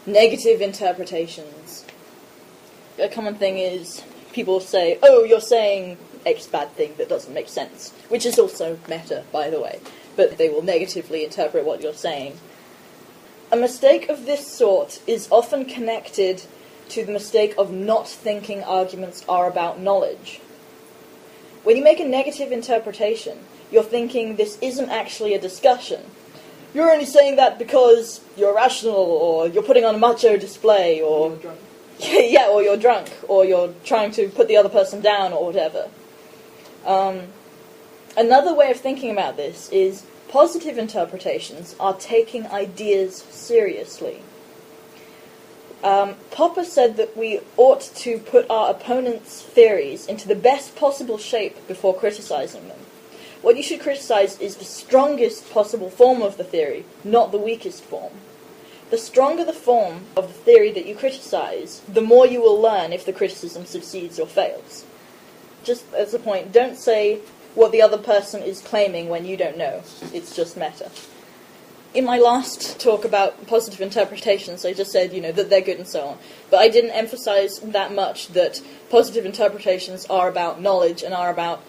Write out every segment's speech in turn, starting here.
negative interpretations. A common thing is people say, oh, you're saying X bad thing that doesn't make sense, which is also meta, by the way, but they will negatively interpret what you're saying. A mistake of this sort is often connected to the mistake of not thinking arguments are about knowledge. When you make a negative interpretation, you're thinking this isn't actually a discussion. You're only saying that because you're rational, or you're putting on a macho display, or You're drunk. yeah, or you're drunk, or you're trying to put the other person down, or whatever. Another way of thinking about this is positive interpretations are taking ideas seriously. Popper said that we ought to put our opponent's theories into the best possible shape before criticizing them. What you should criticize is the strongest possible form of the theory, not the weakest form. The stronger the form of the theory that you criticize, the more you will learn if the criticism succeeds or fails. Just as a point, don't say what the other person is claiming when you don't know. It's just meta. In my last talk about positive interpretations, I just said, that they're good and so on. But I didn't emphasize that much that positive interpretations are about knowledge and are about,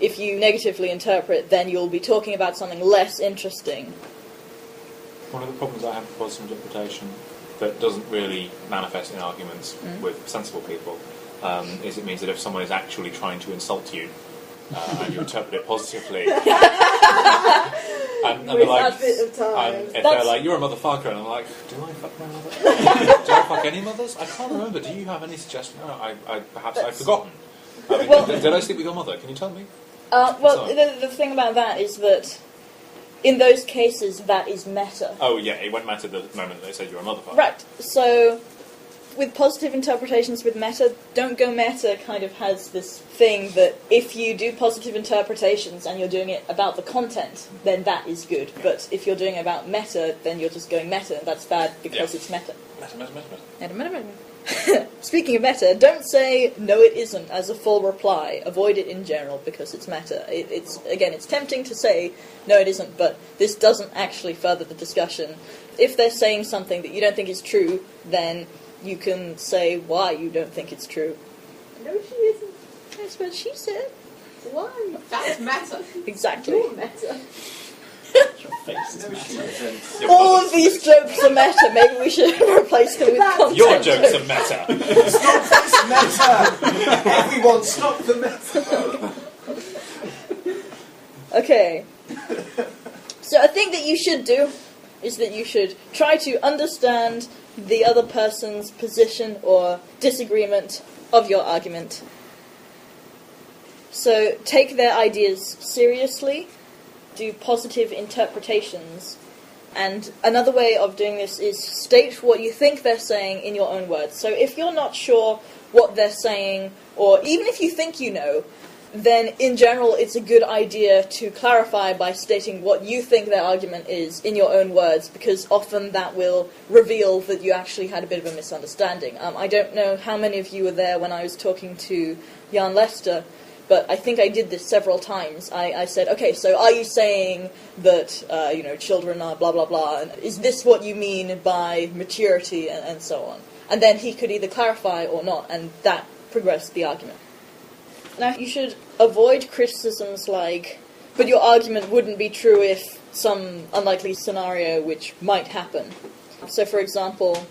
if you negatively interpret, then you'll be talking about something less interesting. One of the problems I have with positive interpretation that doesn't really manifest in arguments with sensible people is it means that if someone is actually trying to insult you and you interpret it positively, and they're like, they're like, you're a motherfucker, and I'm like, do I fuck my mother? Do I fuck any mothers? I can't remember. Do you have any suggestion? No, perhaps I've forgotten. Did I sleep with your mother? Can you tell me? The thing about that is that in those cases, that is meta. Oh, yeah, it went meta the moment they said you're a motherfucker. Right, so with positive interpretations with meta, don't go meta kind of has this thing that if you do positive interpretations and you're doing it about the content, then that is good. But if you're doing it about meta, then you're just going meta, and that's bad because it's meta. Meta. Speaking of meta, don't say, no it isn't, as a full reply. Avoid it in general, because it's meta. It's tempting to say, no it isn't, but this doesn't actually further the discussion. If they're saying something that you don't think is true, then you can say why you don't think it's true. No, she isn't. That's what she said. Why? That's meta. Exactly. You're meta. Your face is massive. All of these jokes are meta. Maybe we should replace them with content. Your jokes are meta. Stop this meta! Everyone, stop the meta! Okay. So a thing that you should do is that you should try to understand the other person's position or disagreement of your argument. So take their ideas seriously, do positive interpretations, and another way of doing this is state what you think they're saying in your own words. So if you're not sure what they're saying, or even if you think you know, then in general it's a good idea to clarify by stating what you think their argument is in your own words, because often that will reveal that you actually had a bit of a misunderstanding. I don't know how many of you were there when I was talking to Jan Lester, but I think I did this several times. I said, okay, so are you saying that, children are blah, blah, blah, and is this what you mean by maturity, and so on? And then he could either clarify or not, and that progressed the argument. Now, you should avoid criticisms like, but your argument wouldn't be true if some unlikely scenario which might happen. So, for example,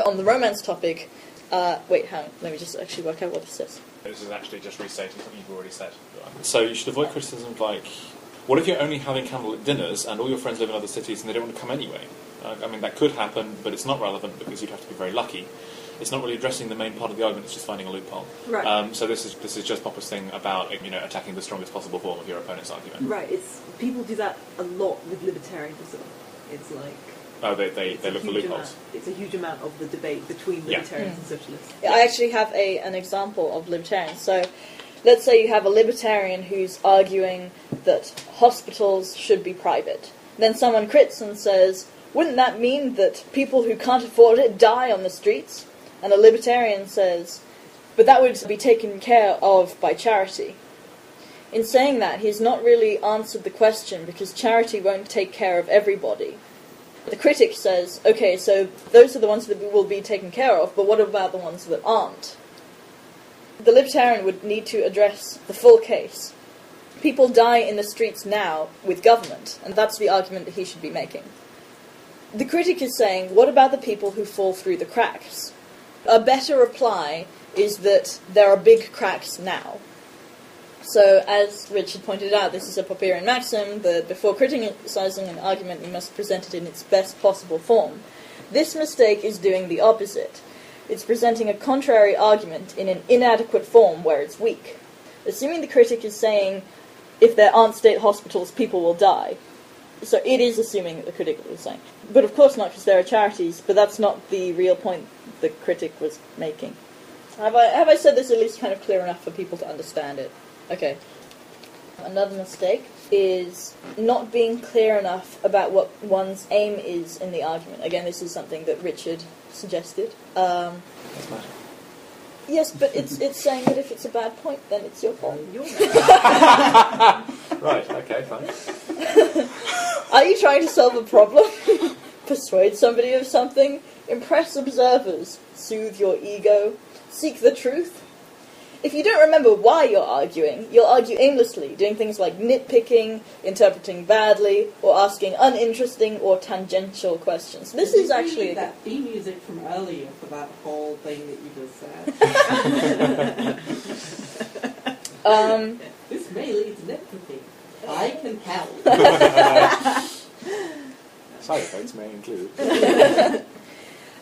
on the romance topic, let me just actually work out what this says. This is actually just restating something you've already said. So you should avoid criticisms like, what if you're only having candlelit dinners and all your friends live in other cities and they don't want to come anyway? That could happen, but it's not relevant because you'd have to be very lucky. It's not really addressing the main part of the argument, it's just finding a loophole. Right. So this is just Popper's thing about attacking the strongest possible form of your opponent's argument. Right. People do that a lot with libertarianism. It's like... Oh, they look for loopholes. It's a huge amount of the debate between libertarians and socialists. I actually have an example of libertarians. So let's say you have a libertarian who's arguing that hospitals should be private. Then someone crits and says, wouldn't that mean that people who can't afford it die on the streets? And the libertarian says, but that would be taken care of by charity. In saying that, he's not really answered the question, because charity won't take care of everybody. The critic says, okay, so those are the ones that will be taken care of, but what about the ones that aren't? The libertarian would need to address the full case. People die in the streets now with government, and that's the argument that he should be making. The critic is saying, what about the people who fall through the cracks? A better reply is that there are big cracks now. So, as Richard pointed out, this is a Popperian maxim that before criticizing an argument, we must present it in its best possible form. This mistake is doing the opposite. It's presenting a contrary argument in an inadequate form where it's weak. Assuming the critic is saying, if there aren't state hospitals, people will die. So it is assuming that the critic is saying. But of course not, because there are charities, but that's not the real point the critic was making. Have I said this at least kind of clear enough for people to understand it? Okay. Another mistake is not being clear enough about what one's aim is in the argument. Again, this is something that Richard suggested. That's bad. Yes, but it's saying that if it's a bad point, then it's your fault. Right, okay, fine. Are you trying to solve a problem? Persuade somebody of something? Impress observers? Soothe your ego? Seek the truth? If you don't remember why you're arguing, you'll argue aimlessly, doing things like nitpicking, interpreting badly, or asking uninteresting or tangential questions. This is actually that theme music from earlier for that whole thing that you just said. This may lead to nitpicking. I can help. Side effects may include.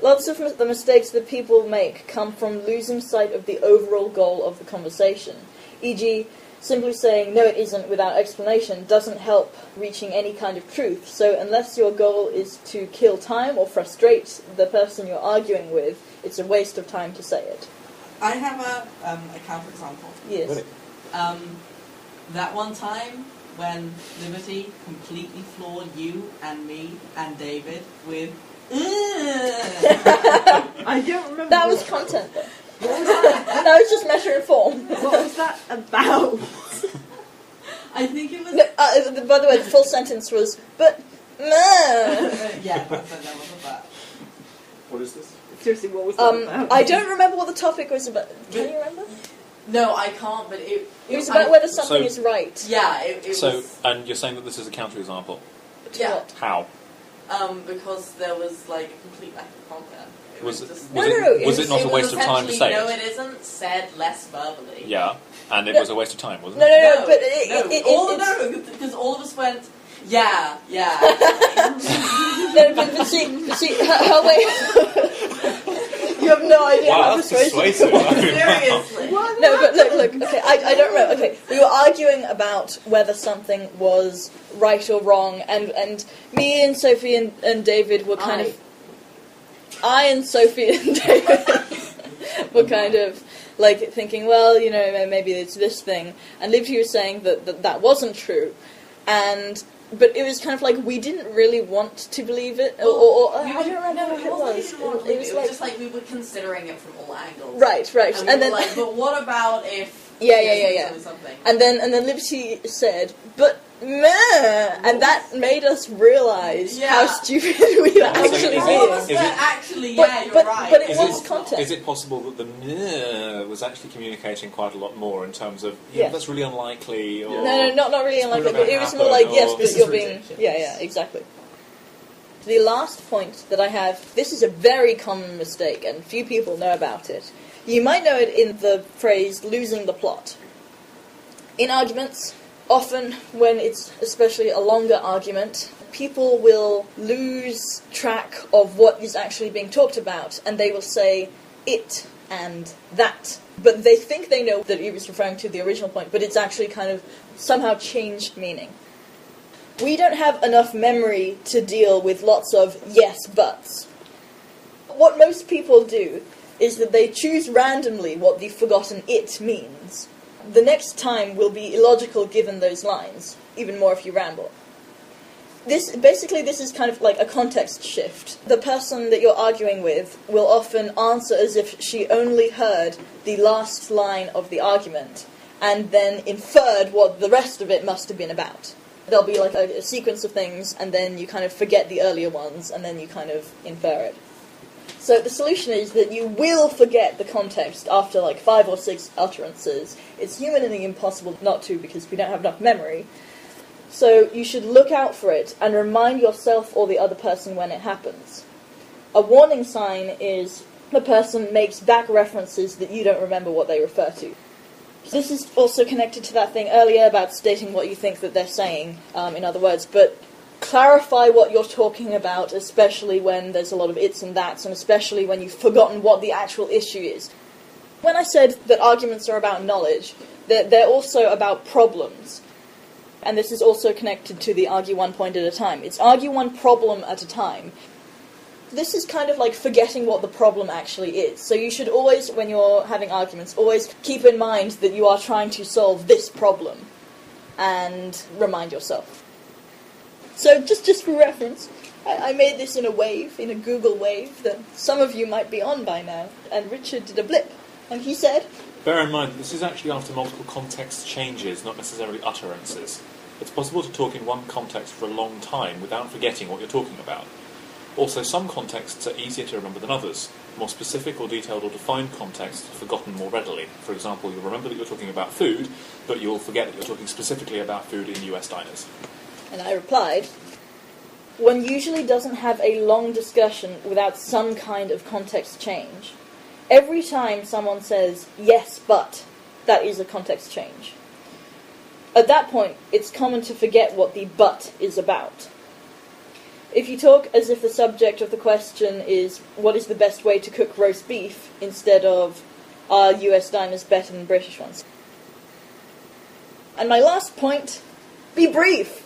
Lots of the mistakes that people make come from losing sight of the overall goal of the conversation. E.g., simply saying, no it isn't, without explanation doesn't help reaching any kind of truth. So unless your goal is to kill time or frustrate the person you're arguing with, it's a waste of time to say it. I have a counterexample. Yes. Really? That one time when Liberty completely floored you and me and David with I don't remember. That was content, though. That was just measure and form. What was that about? I think it was... No, by the way, the full sentence was, but, yeah, that wasn't that. What is this? Seriously, what was that about? I don't remember what the topic was about. Can you remember? No, I can't, but it was about whether something is right. Yeah, it So, was... and you're saying that this is a counterexample? Yeah. What? How? Because there was, like, a complete lack of content. It Was just... it not a waste of time to say No, it? it isn't said less verbally. Yeah, and it was a waste of time, wasn't No, it? but because all of us went, yeah. No, but see, her way... You have no idea how Wow, that's persuasive. persuasive. Seriously. No, but look, okay, I don't remember. Okay, we were arguing about whether something was right or wrong, and me and Sophie and David were kind of... I and Sophie and David were kind of, like, thinking, well, you know, maybe it's this thing, and Liberty was saying that wasn't true, but it was kind of like we didn't really want to believe it, or I don't remember what it was. It was like, just like we were considering it from all angles. Right, And then were like, but what about if... Yeah. Something? And then Liberty said, but meh, and that made us realise how stupid we were actually All of being. us went, actually, But- yeah, you're but- right. but it was content. Is it possible that the meh was actually communicating quite a lot more in terms of, Yeah. that's really unlikely, or... No, not really unlikely, but it was more happen, like, yes, or- but This you're is being... ridiculous. Yeah, exactly. The last point that I have, this is a very common mistake, and few people know about it. You might know it in the phrase, losing the plot. In arguments, often when it's especially a longer argument, people will lose track of what is actually being talked about, and they will say it and that. But they think they know that he was referring to the original point, but it's actually kind of somehow changed meaning. We don't have enough memory to deal with lots of yes buts. What most people do is that they choose randomly what the forgotten it means. The next time will be illogical given those lines, even more if you ramble. This is kind of like a context shift. The person that you're arguing with will often answer as if she only heard the last line of the argument, and then inferred what the rest of it must have been about. There'll be like a sequence of things, and then you kind of forget the earlier ones, and then you kind of infer it. So the solution is that you will forget the context after like 5 or 6 utterances. It's humanly impossible not to, because we don't have enough memory. So you should look out for it and remind yourself or the other person when it happens. A warning sign is the person makes back references that you don't remember what they refer to. This is also connected to that thing earlier about stating what you think that they're saying, in other words, but clarify what you're talking about, especially when there's a lot of its and that's, and especially when you've forgotten what the actual issue is. When I said that arguments are about knowledge, they're also about problems. And this is also connected to the argue one point at a time. It's argue one problem at a time. This is kind of like forgetting what the problem actually is. So you should always, when you're having arguments, always keep in mind that you are trying to solve this problem. And remind yourself. So just for reference, I made this in a wave, in a Google wave, that some of you might be on by now. And Richard did a blip. And he said... Bear in mind, this is actually after multiple context changes, not necessarily utterances. It's possible to talk in one context for a long time without forgetting what you're talking about. Also, some contexts are easier to remember than others. More specific or detailed or defined contexts are forgotten more readily. For example, you'll remember that you're talking about food, but you'll forget that you're talking specifically about food in US diners. And I replied, one usually doesn't have a long discussion without some kind of context change. Every time someone says, yes, but, that is a context change. At that point, it's common to forget what the but is about. If you talk as if the subject of the question is, what is the best way to cook roast beef, instead of, are US diners better than British ones? And my last point, be brief!